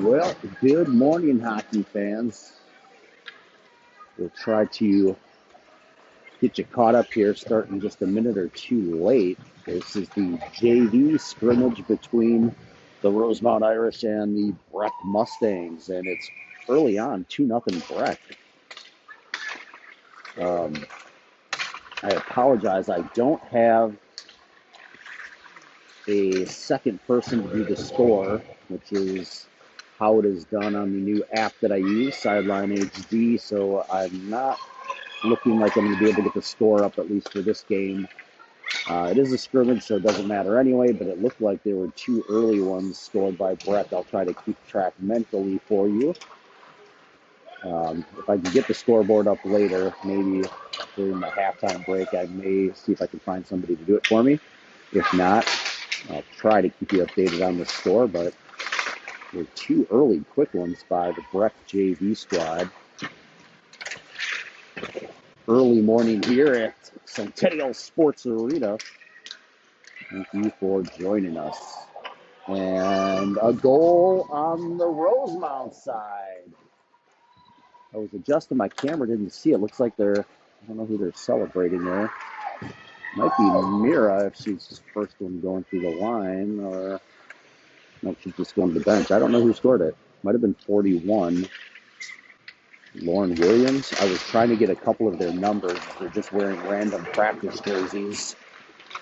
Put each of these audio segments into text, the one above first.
Well, good morning, hockey fans. We'll try to get you caught up here starting just a minute or two late. This is the JV scrimmage between the Rosemount Irish and the Breck Mustangs, and it's early on, 2-0 Breck. I apologize. I don't have a second person to do the score, which is how it is done on the new app that I use, Sideline HD, so I'm not looking like I'm going to be able to get the score up, at least for this game. It is a scrimmage, so it doesn't matter anyway, but it looked like there were two early ones scored by Breck. I'll try to keep track mentally for you. If I can get the scoreboard up later, maybe during the halftime break, I may see if I can find somebody to do it for me. If not, I'll try to keep you updated on the score, but there were two early quick ones by the Breck JV squad. Early morning here at Centennial Sports Arena. Thank you for joining us. And a goal on the Rosemount side. I was adjusting my camera, didn't see it. Looks like I don't know who they're celebrating there. Might be Mira if she's the first one going through the line, or no, she's just going to the bench. I don't know who scored it. Might have been 41. Lauren Williams. I was trying to get a couple of their numbers. They're just wearing random practice jerseys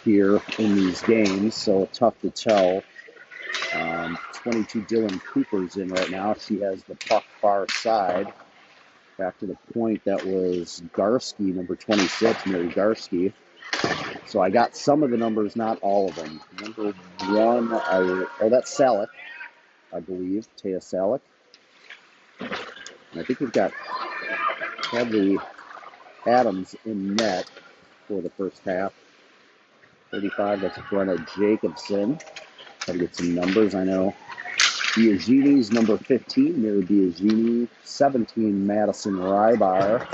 here in these games, so tough to tell. 22 Dylan Cooper's in right now. She has the puck far side. Back to the point, that was Garski, number 26, Mary Garski. So I got some of the numbers, not all of them. Number one, that's Salek, I believe, Taya Salek. And I think we've got Hadley Adams in net for the first half. 35, that's Brenna Jacobson. Try to get some numbers. I know Biagini's number 15, Mary Biagini. 17, Madison Rybar.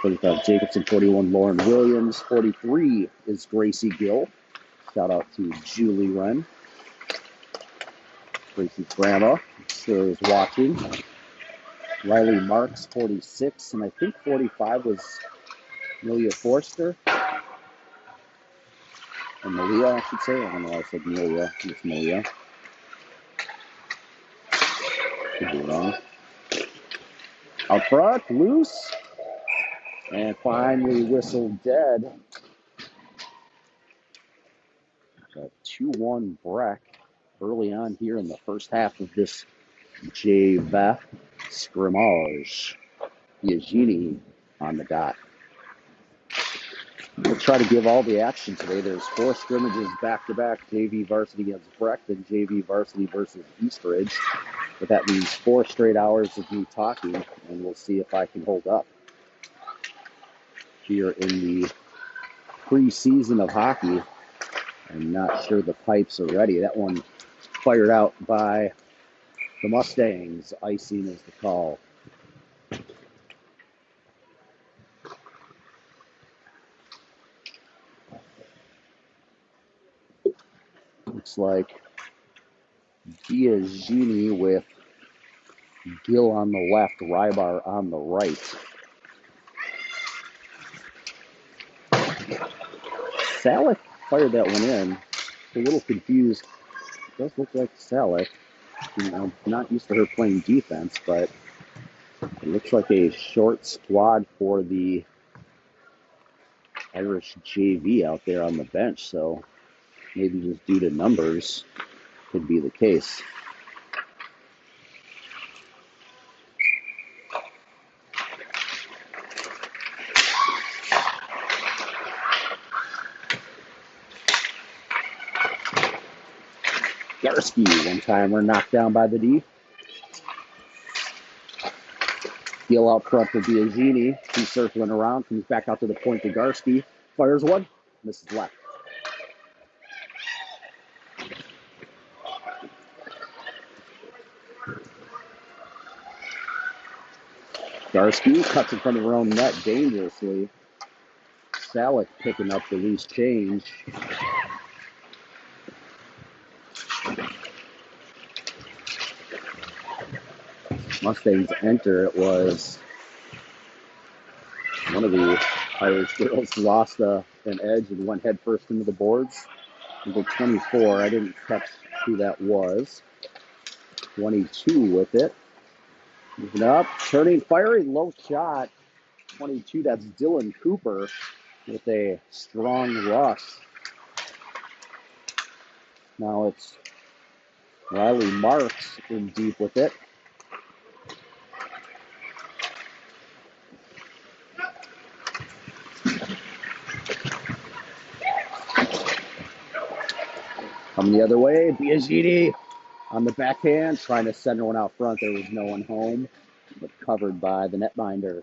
45, Jacobson. 41, Lauren Williams. 43 is Gracie Gill. Shout out to Julie Wren. Gracie's grandma sure is watching. Riley Marks, 46, and I think 45 was Amelia Forster. Or Malia, I should say. I don't know why I said Malia. It's Malia. Could be wrong. Out front, loose. And finally whistled dead. Got 2-1 Breck early on here in the first half of this JVF scrimmage. Biagini on the dot. We'll try to give all the action today. There's 4 scrimmages back-to-back, JV varsity against Breck, then JV varsity versus Eastridge. But that means 4 straight hours of me talking, and we'll see if I can hold up here in the preseason of hockey. I'm not sure the pipes are ready. That one fired out by the Mustangs. Icing is the call. Looks like Biagini with Gill on the left, Rybar on the right. Salek fired that one in. A little confused. It does look like Salek. I'm not used to her playing defense, but it looks like a short squad for the Irish JV out there on the bench, so maybe just due to numbers could be the case. Garski, one-timer, knocked down by the D. Gill out front for Biagini. He's circling around, comes back out to the point to Garski. Fires one, misses left. Garski cuts in front of her own net dangerously. Salick picking up the loose change. Mustangs enter. It was one of the Irish girls lost an edge and went head first into the boards. Number 24, I didn't catch who that was. 22 with it. Moving up, turning, firing, low shot. 22, that's Dylan Cooper with a strong rush. Now it's Riley Marks in deep with it. Coming the other way, Biagini on the backhand, trying to send one out front. There was no one home, but covered by the netminder.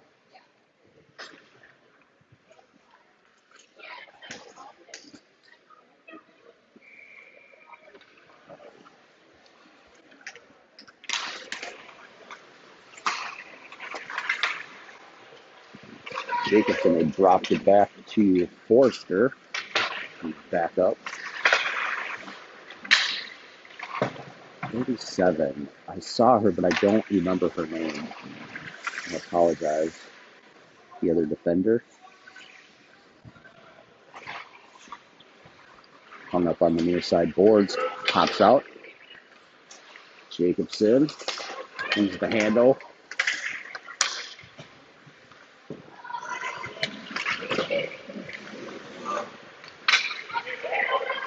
Jacobson had dropped it back to Forster. He's back up. 37. I saw her, but I don't remember her name. I apologize. The other defender. Hung up on the near side boards. Pops out. Jacobson. Use the handle.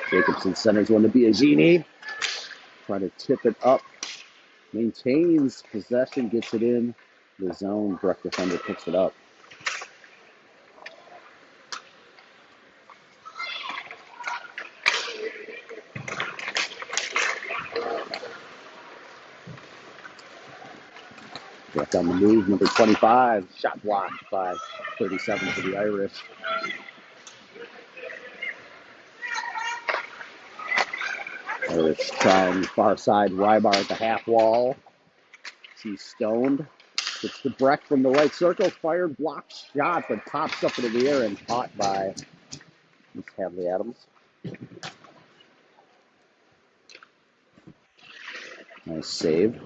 Jacobson centers one to Biagini. Try to tip it up. Maintains possession, gets it in the zone. Breck defender picks it up. Breck on the move, number 25. Shot blocked by 37 for the Irish. Irish trying far side, Rybar at the half wall. She's stoned. It's the Breck from the right circle, fired, blocked shot, but pops up into the air and caught by Miss Hadley Adams. Nice save.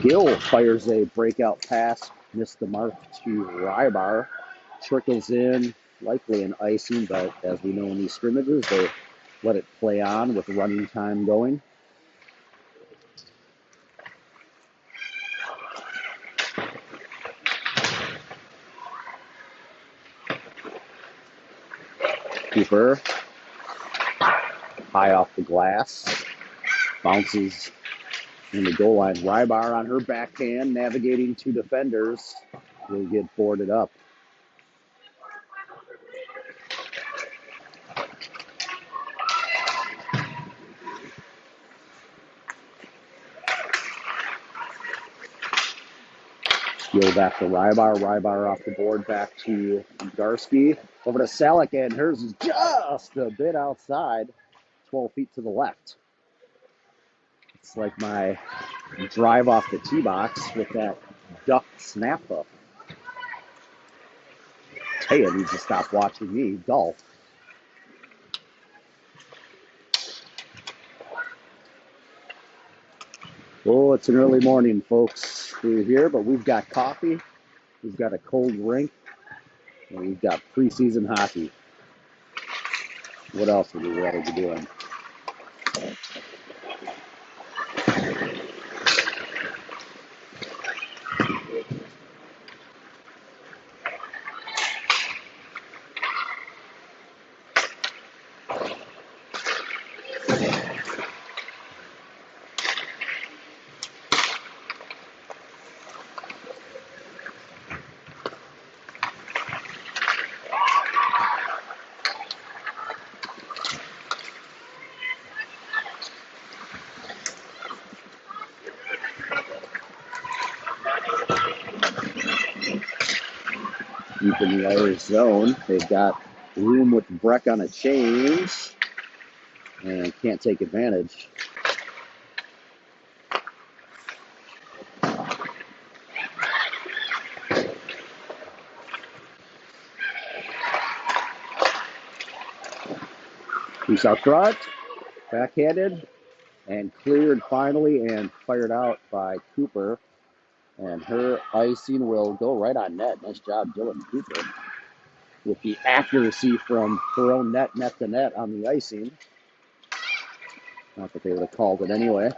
Gill fires a breakout pass, missed the mark to Rybar. Trickles in, likely an icing, but as we know in these scrimmages, they let it play on with running time going. Cooper, high off the glass, bounces in the goal line. Rybar on her backhand, navigating two defenders, will get boarded up. Go back to Rybar. Rybar off the board, back to Garsky. Over to Salick, and hers is just a bit outside, 12 feet to the left. It's like my drive off the tee box with that duck snap up. Taya needs to stop watching me golf. Oh, it's an early morning, folks. We're here, but we've got coffee, we've got a cold drink, and we've got preseason hockey. What else would we rather be doing? Deep in the Irish zone. They've got room with Breck on a change and can't take advantage. Loose out front, backhanded, and cleared finally and fired out by Cooper. And her icing will go right on net. Nice job, Dylan Cooper, with the accuracy from her own net to net on the icing. Not that they would have called it anyway.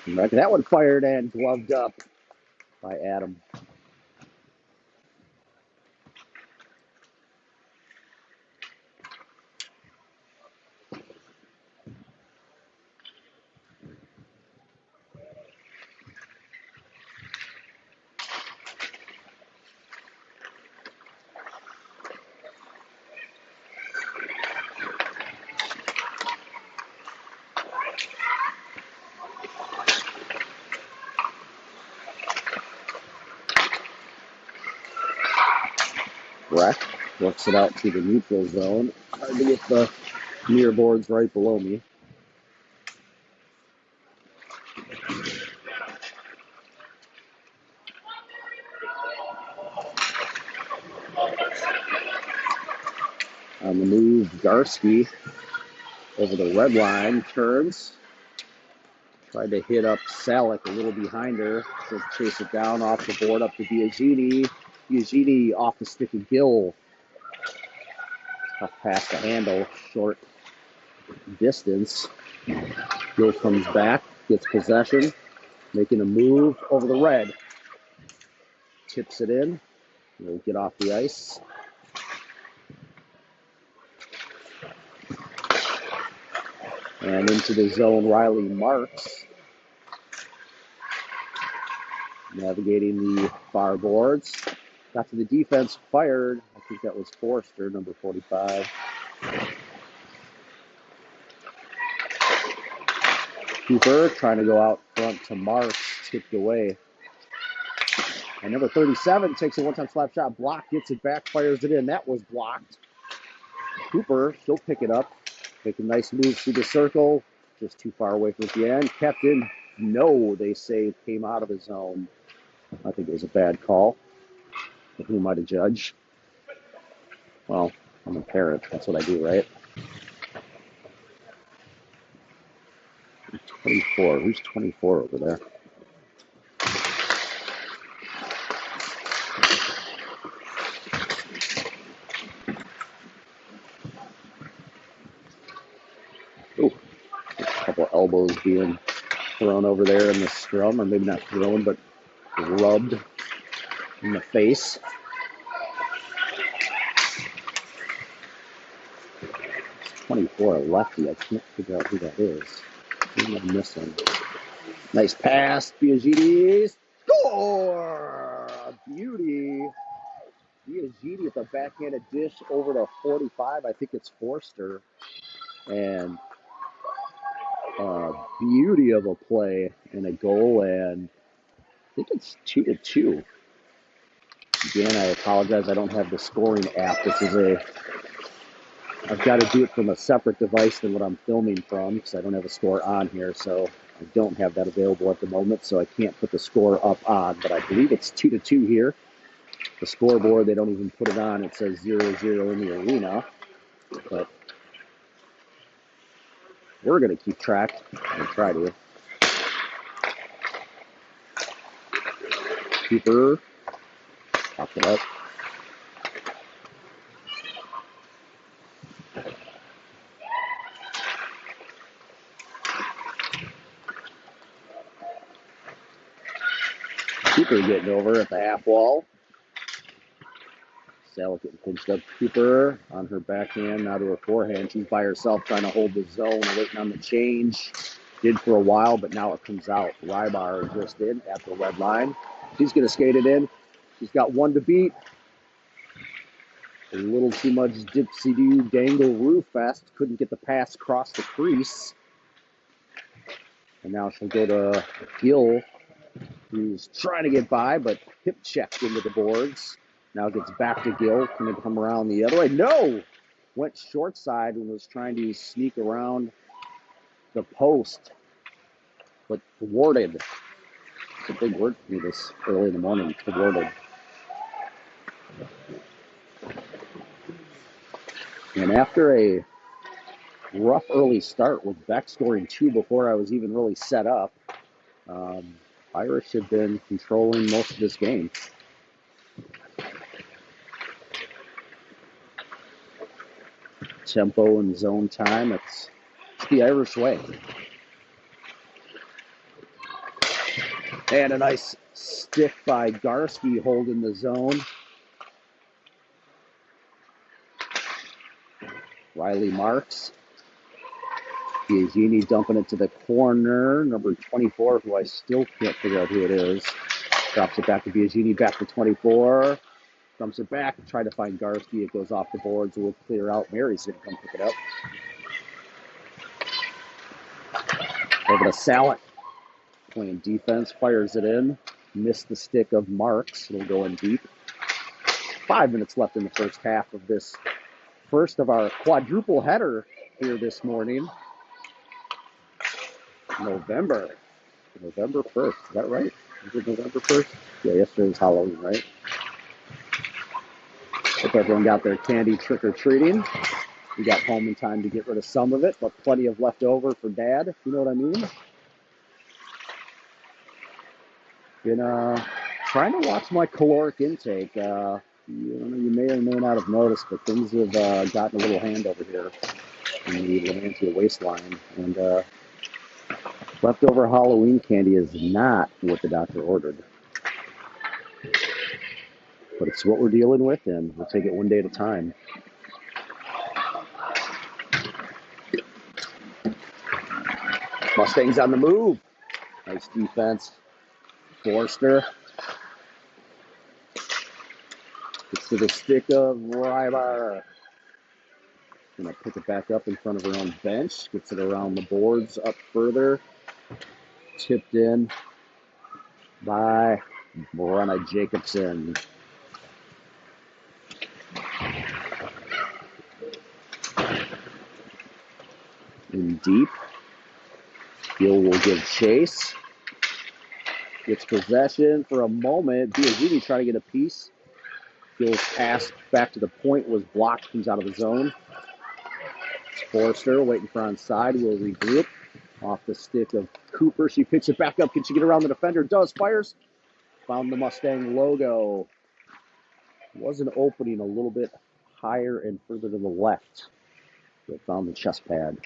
That one fired and gloved up by Adam. Breck works it out to the neutral zone. Hard to get the near boards right below me. On the move, Garski over the red line, turns. Tried to hit up Salick a little behind her. To chase it down off the board up to Biagini. Biagini off the stick of Gill. Tough pass to handle, short distance. Gill comes back, gets possession, making a move over the red. Tips it in. We'll get off the ice. And into the zone, Riley Marks. Navigating the far boards. Got to the defense, fired. I think that was Forster, number 45. Cooper trying to go out front to Marks, tipped away. And number 37 takes a one-time slap shot, blocked, gets it back, fires it in. That was blocked. Cooper, she'll pick it up. Make a nice move through the circle. Just too far away from the end. Kept in. No, they say came out of the zone. I think it was a bad call. But who am I to judge? Well, I'm a parent. That's what I do, right? 24. Who's 24 over there? Ooh, a couple elbows being thrown over there in the scrum, or maybe not thrown, but rubbed in the face. It's 24, a lefty. I can't figure out who that is. Who am I missing? Nice pass, Biagini. Score! A beauty. Biagini with a backhanded dish over to 45. I think it's Forster. And a beauty of a play and a goal, and I think it's 2-2. Again, I apologize. I don't have the scoring app. I've got to do it from a separate device than what I'm filming from because I don't have a score on here. So I don't have that available at the moment. So I can't put the score up on, but I believe it's 2-2 here. The scoreboard, they don't even put it on. It says 0-0 in the arena. But we're going to keep track and try to. Cooper, popped it up. Cooper getting over at the half wall. Salick getting pinched up. Cooper on her backhand, now to her forehand. She's by herself trying to hold the zone, waiting on the change. Did for a while, but now it comes out. Rybar just in at the red line. She's going to skate it in. She's got one to beat. A little too much dipsy-doo dangle roof fast. Couldn't get the pass across the crease. And now she'll go to Gill, who's trying to get by, but hip checked into the boards. Now gets back to Gill. Can it come around the other way? No! Went short side and was trying to sneak around the post, but thwarted. It's a big word for me this early in the morning, thwarted. And after a rough early start with Beck scoring 2 before I was even really set up, Irish have been controlling most of this game. Tempo and zone time, it's the Irish way. And a nice stick by Garski holding the zone. Riley Marks. Biagini dumping it to the corner. Number 24, who I still can't figure out who it is. Drops it back to Biagini, back to 24. Dumps it back, try to find Garski. It goes off the boards. We'll clear out. Mary's going to come pick it up. Over to Salek. Playing defense, fires it in. Missed the stick of Marks. It'll go in deep. 5 minutes left in the first half of this first of our quadruple header here this morning. November 1st. Is that right? Is it November 1st? Yeah, yesterday was Halloween, right? Hope everyone got their candy trick-or-treating. We got home in time to get rid of some of it, but plenty of leftover for Dad, if you know what I mean. Been trying to watch my caloric intake. You may or may not have noticed, but things have gotten a little hand over here in the Lamantia waistline. And leftover Halloween candy is not what the doctor ordered. But it's what we're dealing with, and we'll take it one day at a time. Mustangs on the move. Nice defense. Forster. Gets to the stick of Rybar. Gonna pick it back up in front of her own bench. Gets it around the boards up further. Tipped in by Brenna Jacobson. In deep. Gill will give chase. Gets possession for a moment. Biagini trying to get a piece. Gill's pass back to the point was blocked. Comes out of the zone. Forster waiting for onside. Will regroup. Off the stick of Cooper. She picks it back up. Can she get around the defender? Does. Fires. Found the Mustang logo. Was an opening a little bit higher and further to the left. But found the chest pad.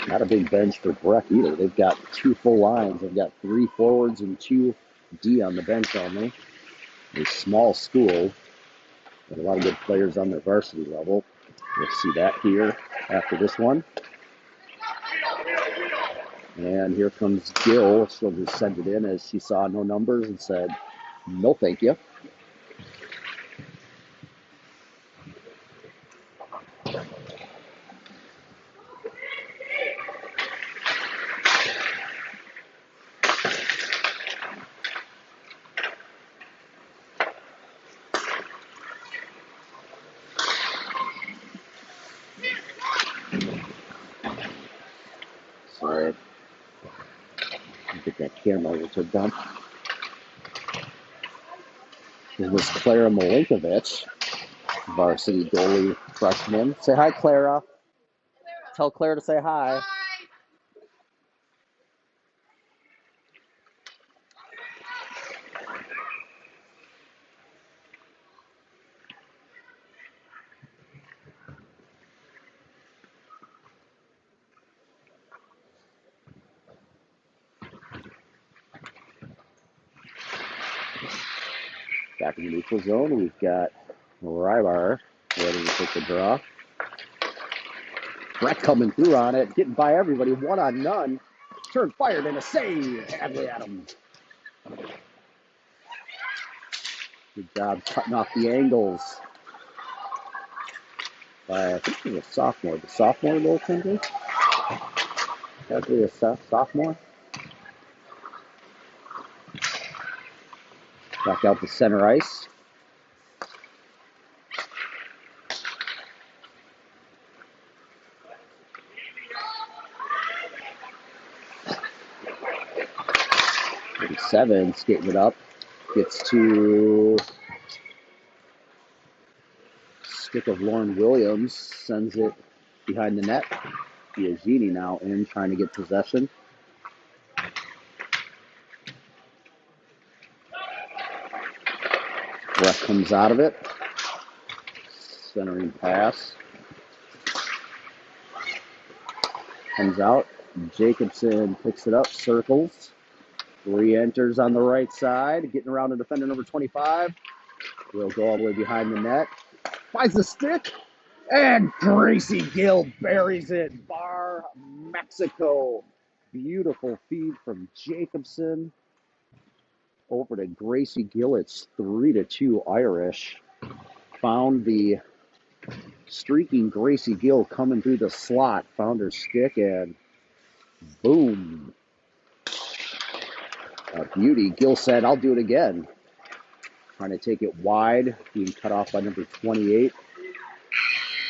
Not a big bench for Breck either. They've got 2 full lines. They've got 3 forwards and 2 D on the bench only. A small school, but a lot of good players on their varsity level. We'll see that here after this one. And here comes Gill. She'll just send it in as she saw no numbers and said, no thank you. Sorry. I think that camera was turned on. It was Clara Milinkovic, varsity goalie freshman. Say hi, Clara. Tell Clara to say hi. Back in the neutral zone, we've got Rybar ready to take the draw. Breck coming through on it, getting by everybody, 1-on-none. Turn fired and a save. Hadley Adams. Good job cutting off the angles. By, I think it was a sophomore. The sophomore goaltender? Hadley a sophomore. Back out to center ice. 7, skating it up. Gets to stick of Lauren Williams. Sends it behind the net. Biagini now in, trying to get possession. Breck comes out of it. Centering pass. Comes out. Jacobson picks it up, circles. Re-enters on the right side, getting around to defender number 25. Will go all the way behind the net. Finds the stick, and Gracie Gill buries it. Bar Mexico. Beautiful feed from Jacobson. Over to Gracie Gill. It's 3-2 Irish. Found the streaking Gracie Gill coming through the slot. Found her stick, and boom. A beauty. Gill said, I'll do it again. Trying to take it wide, being cut off by number 28.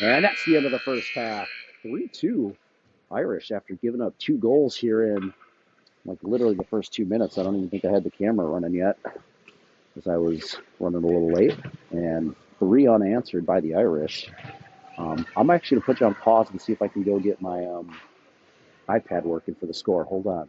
And that's the end of the first half. 3-2 Irish after giving up 2 goals here in like literally the first 2 minutes. I don't even think I had the camera running yet because I was running a little late. And 3 unanswered by the Irish. I'm actually going to put you on pause and see if I can go get my iPad working for the score. Hold on.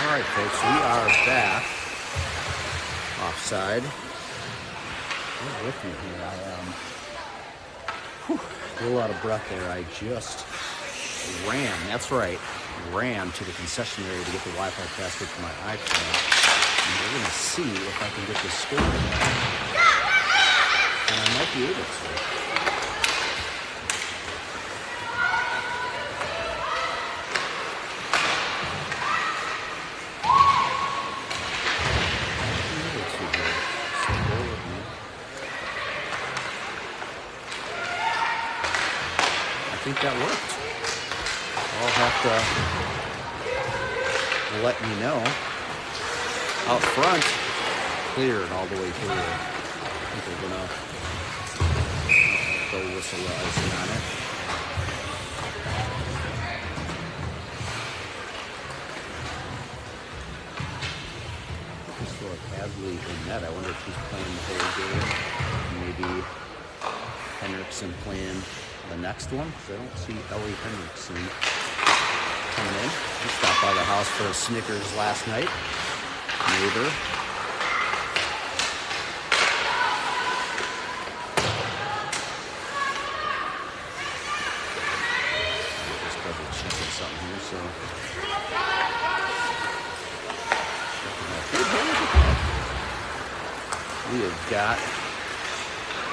All right, folks, we are back. Offside. Bear with me here. I am a little out of breath there. I just ran, that's right, ran to the concession area to get the Wi-Fi password for my iPad. And we're going to see if I can get this score. And I might be able to. think that worked. I'll have to let you know. Out front, clear and all the way through. I think they're gonna go whistle the icing on it. Still have Hadley in net. I wonder if he's playing the whole game. Maybe Henriksen playing the next one, because I don't see Ellie Henriksen coming in. He stopped by the house for a Snickers last night. Neighbor. Just double checking something here, so. We have got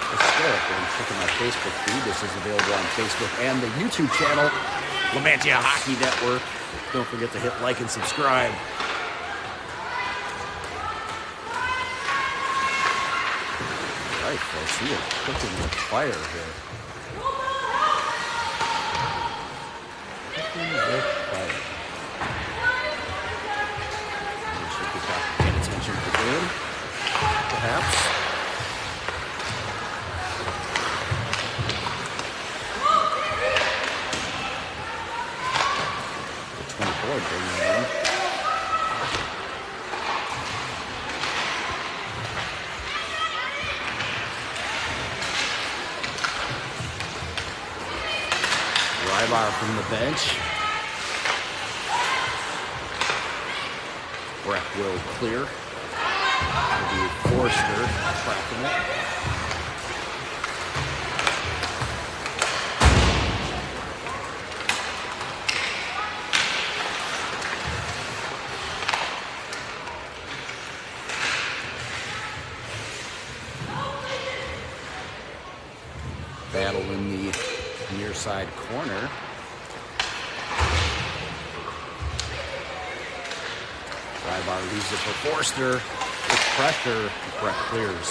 hysterical. I'm checking my Facebook feed. This is available on Facebook and the YouTube channel, Lamantia Hockey Network. Don't forget to hit like and subscribe. All right, folks, we are cooking with fire here. Cooking with fire. We should get back and pay attention to the game, perhaps. Bring that in. Rybar from the bench. Breck will clear. It'll be Forster tracking it. Battle in the near side corner. Rybar leaves it for Forster. With pressure, Breck clears.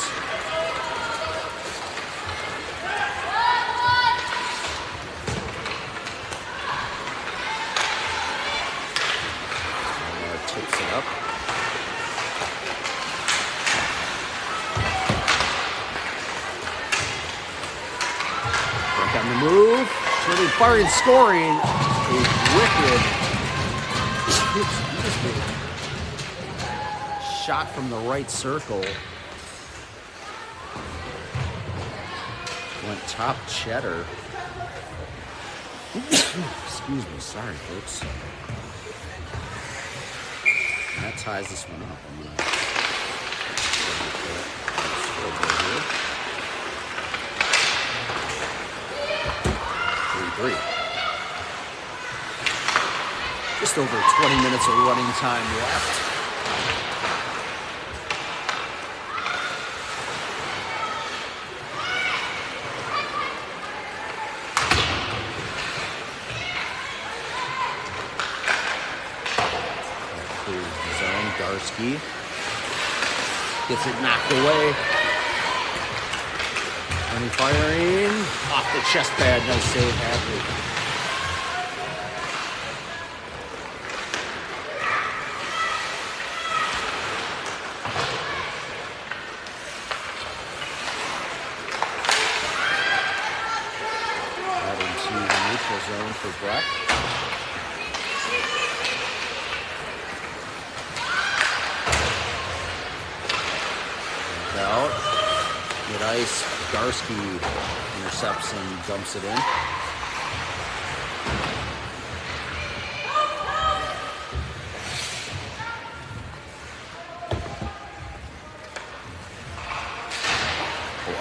Rybar tips it up. On the move, turning, firing, scoring. A wicked shot from the right circle. Went top cheddar. Excuse me, sorry folks. And that ties this one up. I'm gonna scoreboard here. 3-3. Just over 20 minutes of running time left. That clears the zone. Garski gets it knocked away. Running, firing, off the chest pad, no save, Hadley. Out into the neutral zone for Breck. Out. Mid ice. Garski intercepts and dumps it in.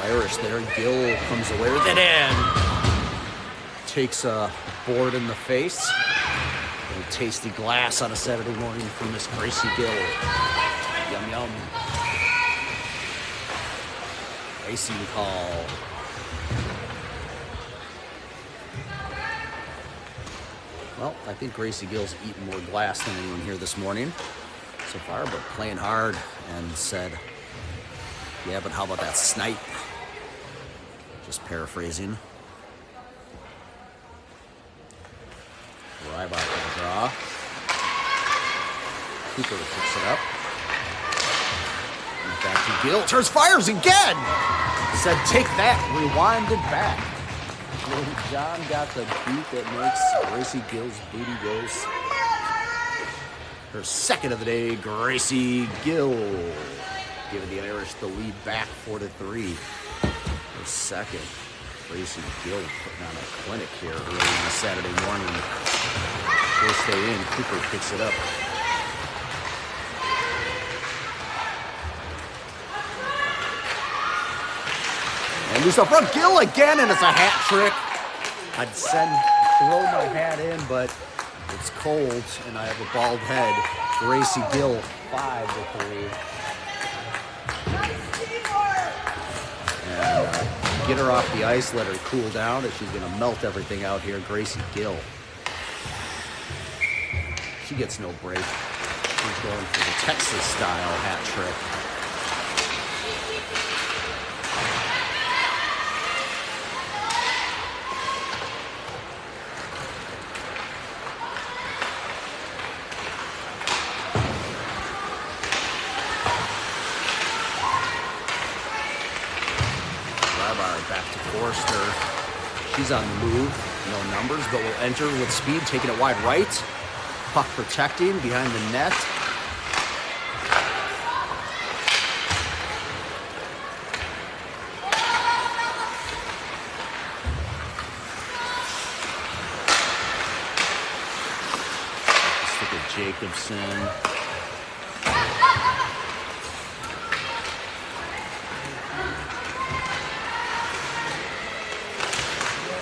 Irish there. Gill comes away with it and takes a board in the face. And a tasty glass on a Saturday morning from Miss Gracie Gill. Yum, yum. Icing call. Well, I think Gracie Gill's eaten more glass than anyone here this morning so far, but playing hard and said, yeah, but how about that snipe? Just paraphrasing. Drive out for the draw. Cooper picks it up. And back to Gill. Turns, fires again! Said, take that. Rewinded back. Little John got the beat that makes Gracie Gill's booty go smack. Her second of the day, Gracie Gill. Giving the Irish the lead back 4-3. Her second. Gracie Gill putting on a clinic here early on a Saturday morning. First day in, Cooper picks it up. And loose up front, Gill again, and it's a hat trick. I'd throw my hat in, but it's cold, and I have a bald head. Gracie Gill, 5-3. And get her off the ice, let her cool down, and she's going to melt everything out here. Gracie Gill. She gets no break. She's going for the Texas-style hat trick. Back to Forster. She's on the move. No numbers, but will enter with speed, taking it wide right. Puck protecting behind the net. Stick with Jacobson.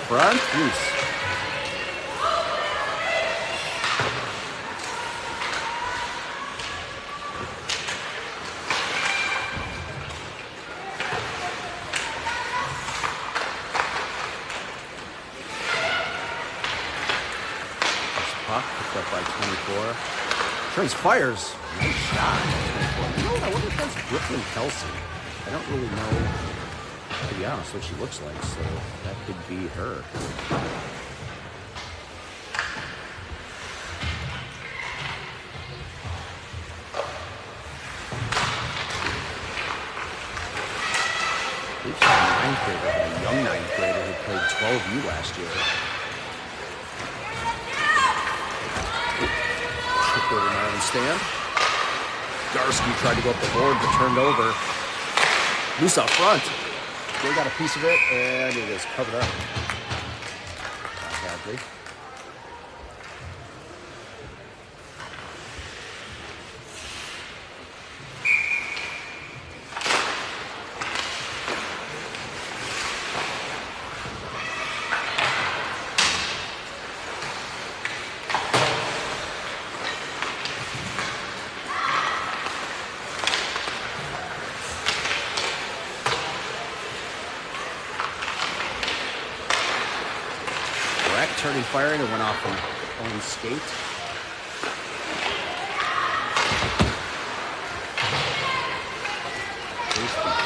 Front, loose. Puck picked up by 24. Trace fires. Nice shot. You know what? I wonder if that's Brooklyn Kelsey. I don't really know, to be honest, what she looks like, so that could be her. She's a ninth grader, a young ninth grader who played 12U last year. Tripped over Marvin Stand. Garski tried to go up the board, but turned over. Loose up front. They got a piece of it, and it is covered up. Not badly. Breck turning, firing, and went off an own skate.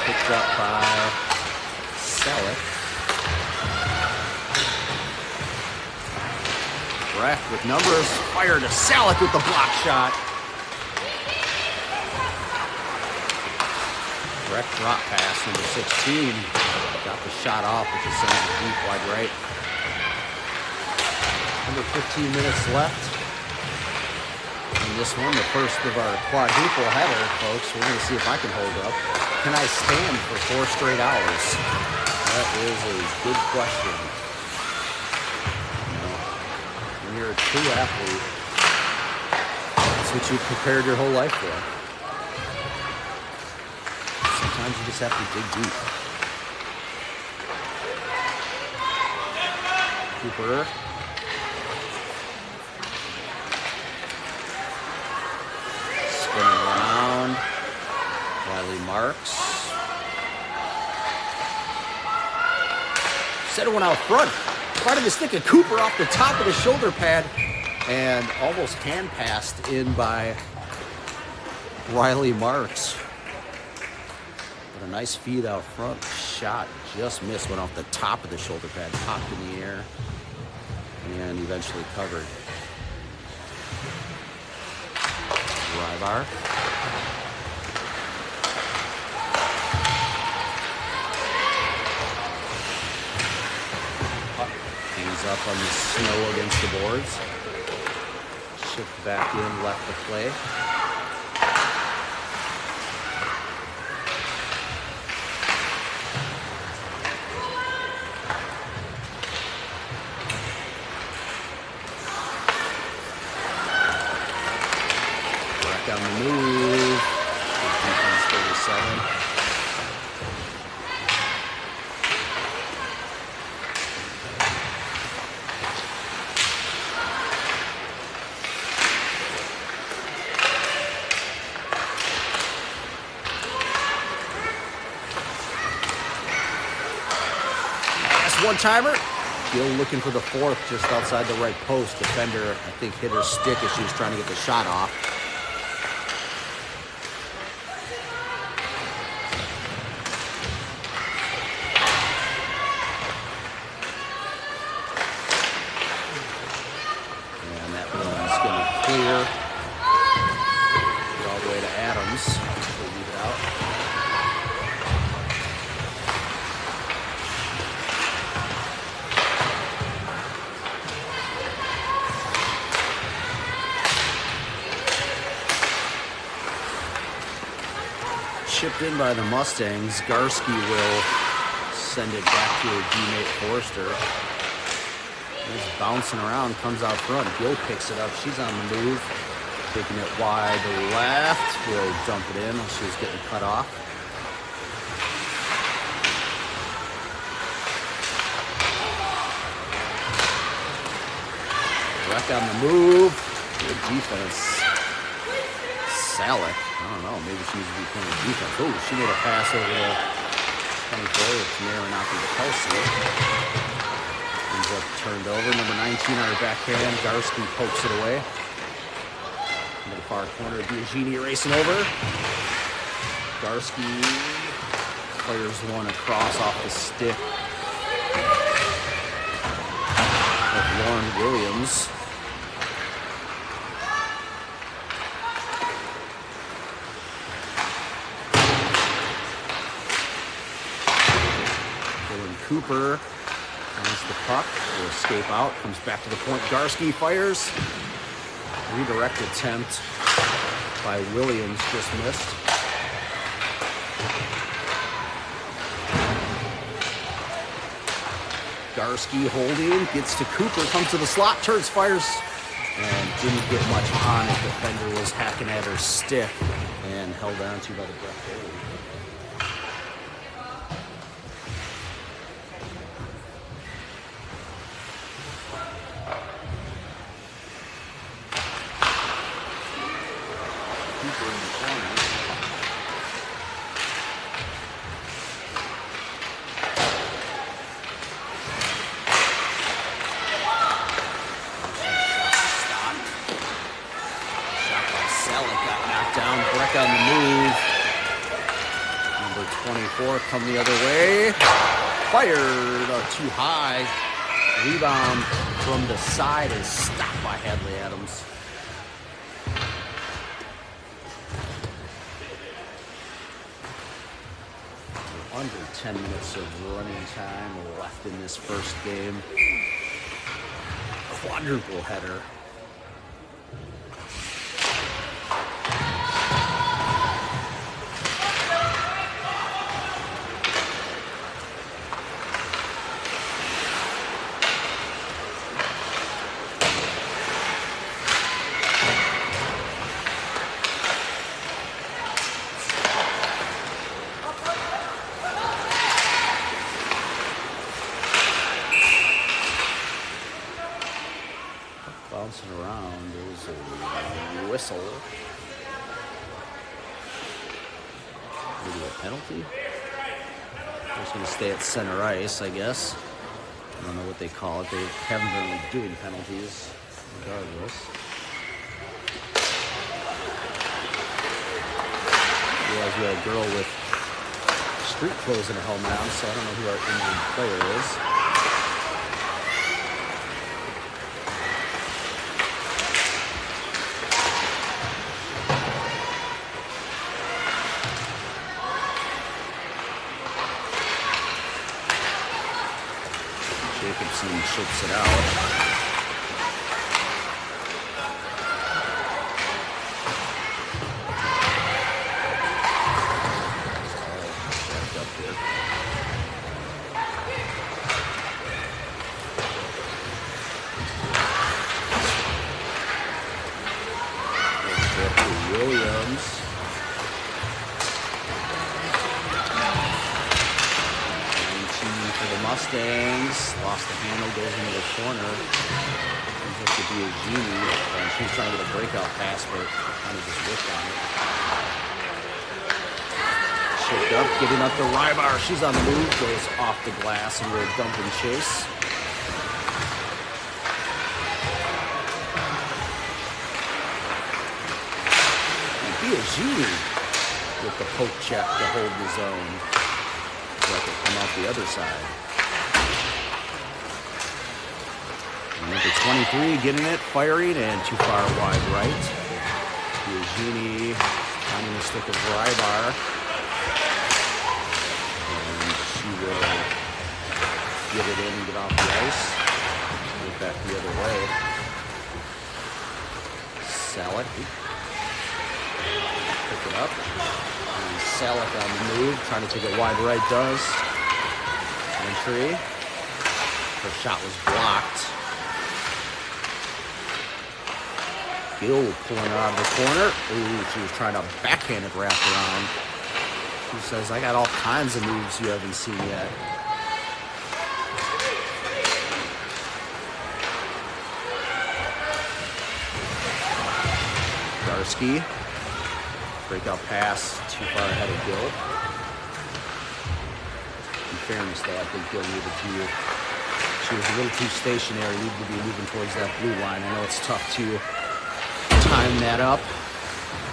Picked up by Selleck. Breck with numbers, fired to Selleck with the block shot. Breck drop pass, number 16. Got the shot off, which is sending it deep wide right. Under 15 minutes left in this one, the first of our quadruple header, folks. We're going to see if I can hold up. Can I stand for 4 straight hours? That is a good question. You know, when you're a true athlete, that's what you've prepared your whole life for. Sometimes you just have to dig deep. Cooper. Spinning around. Riley Marks. Set one out front. Fighting the stick of Cooper off the top of the shoulder pad. And almost hand passed in by Riley Marks. But a nice feed out front. Shot just missed. Went off the top of the shoulder pad. Popped in the air. And eventually covered. Rybar. Hangs up on the snow against the boards. Shift back in, left to play. Breck on the move. Good defense, 37. One-timer. Gill looking for the fourth just outside the right post. Defender, I think, hit her stick as she was trying to get the shot off. And that one's going to clear. Get all the way to Adams. We'll leave it out. Chipped in by the Mustangs. Garski will send it back to her teammate Forrester. He's bouncing around, comes out front. Gill picks it up. She's on the move. Taking it wide to left. Will dump it in. She was getting cut off. Breck on the move. Good defense. Salick. I don't know, maybe she needs to be playing defense. Oh, she made a pass over to 24. It's narrowing out to the Kelsey. Ends up turned over. Number 19 on her backhand. Garski pokes it away. Into the far corner. Biagini racing over. Garski fires one across off the stick of Lauren Williams. Cooper has the puck, will escape out, comes back to the point. Garski fires. Redirect attempt by Williams, just missed. Garski holding, gets to Cooper, comes to the slot, turns, fires, and didn't get much on it. Defender was hacking at her stick and held on to by the Breck goalie. Breck on the move. Number 24 come the other way. Fired too high. Rebound from the side is stopped by Hadley Adams. Under 10 minutes of running time left in this first game. Quadruple header. Bouncing around, there's a whistle. Maybe a penalty? Just going to stay at center ice, I guess. I don't know what they call it. They haven't been really doing penalties, regardless. Realize we had a girl with street clothes in her helmet on, so I don't know who our injured player is. Jacobson chips it out. Williams. For the Mustangs, lost the handle, goes into the corner. Comes up to Biagini, and she's trying to get a breakout pass, but kind of just whipped on it. Shaped up, getting up to Rybar. She's on the move, goes off the glass into a dump and chase. And Biagini with the poke check to hold the zone. Breck will come out the other side. And number 23 getting it, firing, and too far wide right. Biagini finding the stick of Rybar. And she will get it in and get off the ice. Move back the other way. Salek. Pick it up. And Salek on the move, trying to take it wide right, does. Entry. Her shot was blocked. Gill pulling her out of the corner. Ooh, she was trying to backhand it wrapped around. She says, I got all kinds of moves you haven't seen yet. Darsky. Breakout pass, too far ahead of Gill. In fairness, though, I think Gill needed to. She was a little too stationary, needed to be moving towards that blue line. I know it's tough to time that up,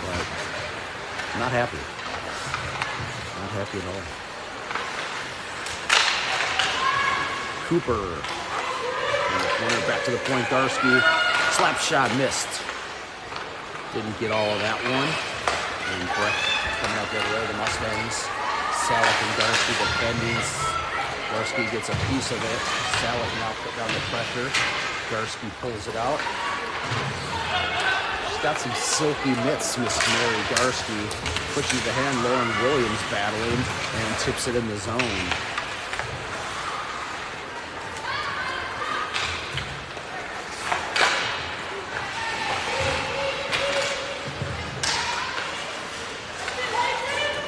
but I'm not happy. Not happy at all. Cooper. In the corner, back to the point, Darsky. Slap shot missed. Didn't get all of that one. And Breck coming out the other way, the Mustangs. Salek and Darsky defending. Darsky gets a piece of it. Salek now put down the pressure. Darsky pulls it out. She's got some silky mitts, Miss Mary Darsky. Pushes the hand, Lauren Williams battling, and tips it in the zone.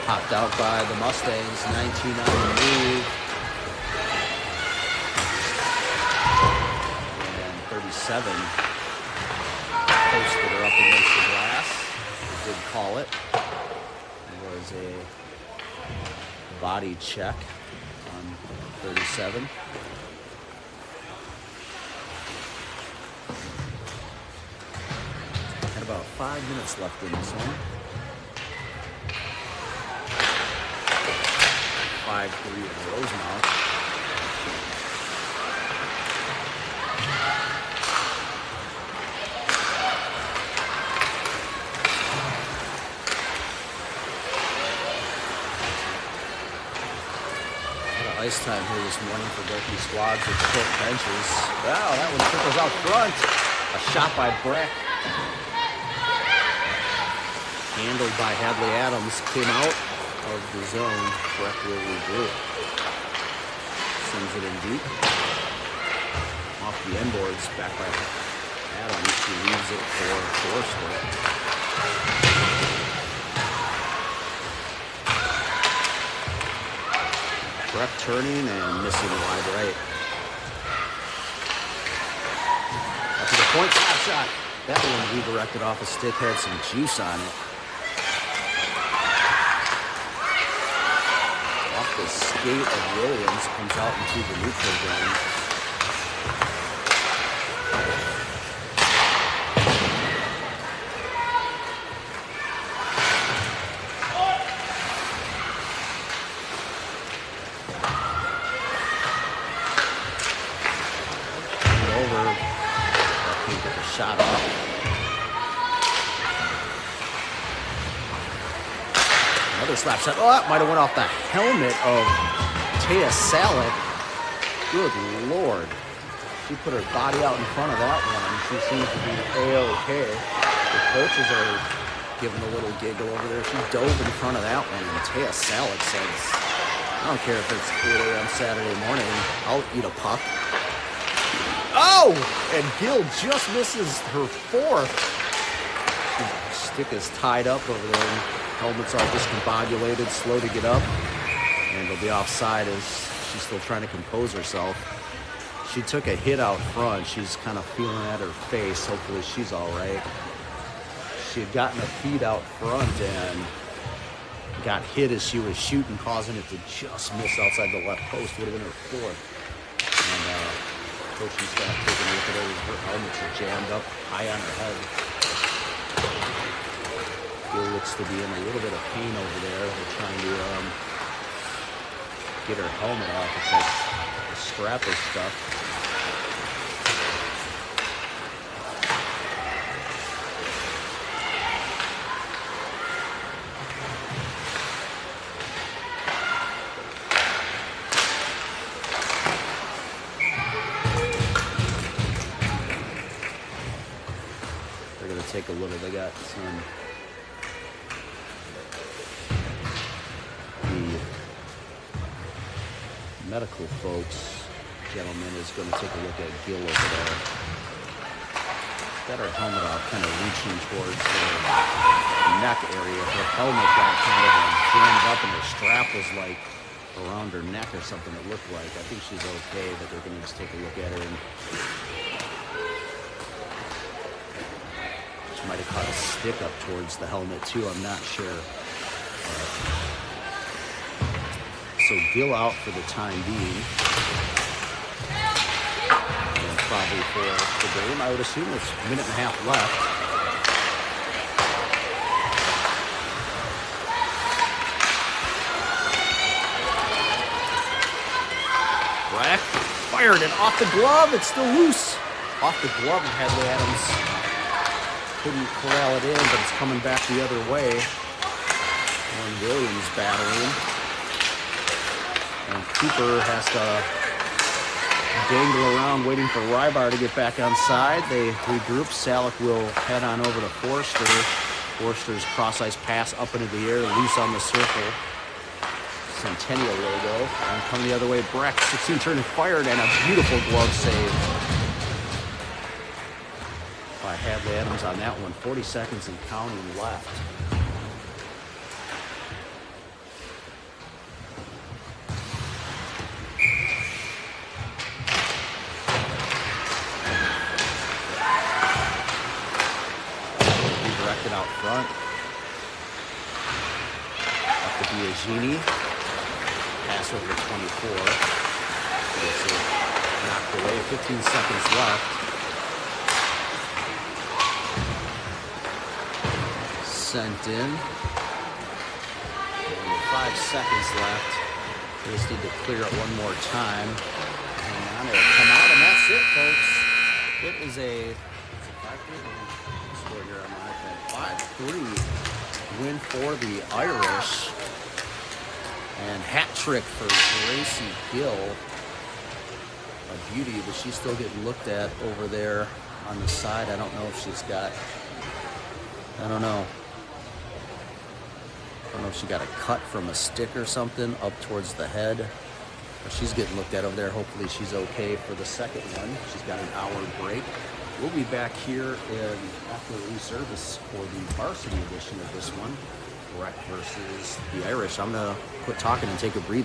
Popped out by the Mustangs, 19 on the move. And 37 posted her up against the glass. Did call it. It was a body check on 37. Had about 5 minutes left in this one. 5-3 at Rosemount. Ice time here this morning for both these squads with short benches. Wow, that one trickles out front. A shot by Breck. Handled by Hadley Adams. Came out of the zone. Breck will regroup it. Sends it in deep. Off the end boards, back by Adams. She leaves it for Forster. Breck turning and missing wide right. Up to the point, slap shot. That one redirected off a stick, had some juice on it. Off the skate of Williams, comes out into the neutral zone. Shot off. Another slap shot. Oh, that might have went off the helmet of Taya Salek. Good Lord. She put her body out in front of that one. She seems to be A-okay. The coaches are giving a little giggle over there. She dove in front of that one, and Taya Salick says, I don't care if it's 8 a.m. Saturday morning, I'll eat a puck. Oh! And Gill just misses her fourth. Her stick is tied up over there. Helmet's all discombobulated, slow to get up. And it'll be offside as she's still trying to compose herself. She took a hit out front. She's kind of feeling at her face. Hopefully she's all right. She had gotten a feed out front and got hit as she was shooting, causing it to just miss outside the left post. Would have been her fourth. And coaching staff taking a look at her. Her helmets are jammed up high on her head. Gill looks to be in a little bit of pain over there. They're trying to get her helmet off. It's like a strap is stuck. They're going to take a look. They got some medical folks. Gentleman is going to take a look at Gill over there. Got her helmet off, kind of reaching towards her neck area. Her helmet got kind of jammed up and her strap was like around her neck or something, it looked like. I think she's okay, but they're going to just take a look at her. And she might have caught a stick up towards the helmet too, I'm not sure. So Gill out for the time being. And probably for the game. I would assume it's a minute and a half left. Breck fired and off the glove. It's still loose. Off the glove of Hadley Adams. Couldn't corral it in, but it's coming back the other way. Warren Williams battling. And Cooper has to dangle around waiting for Rybar to get back on side. They regroup. Salick will head on over to Forster. Forster's cross-ice pass up into the air, loose on the circle. Centennial logo. And coming the other way, Breck, 16 turn and fired, and a beautiful glove save by Hadley Adams on that one. 40 seconds and counting left. Out front. Up to Biagini. Pass over to 24. It's knocked away. 15 seconds left. Sent in. And 5 seconds left. We just need to clear it one more time. And now it'll come out, and that's it, folks. It is a 5-3 win for the Irish. And hat trick for Gracie Gill. A beauty, but she's still getting looked at over there on the side. I don't know if she's got, I don't know if she got a cut from a stick or something up towards the head. But she's getting looked at over there. Hopefully she's okay for the second one. She's got an hour break. We'll be back here after reservice for the varsity edition of this one. Breck versus the Irish. I'm going to quit talking and take a breather.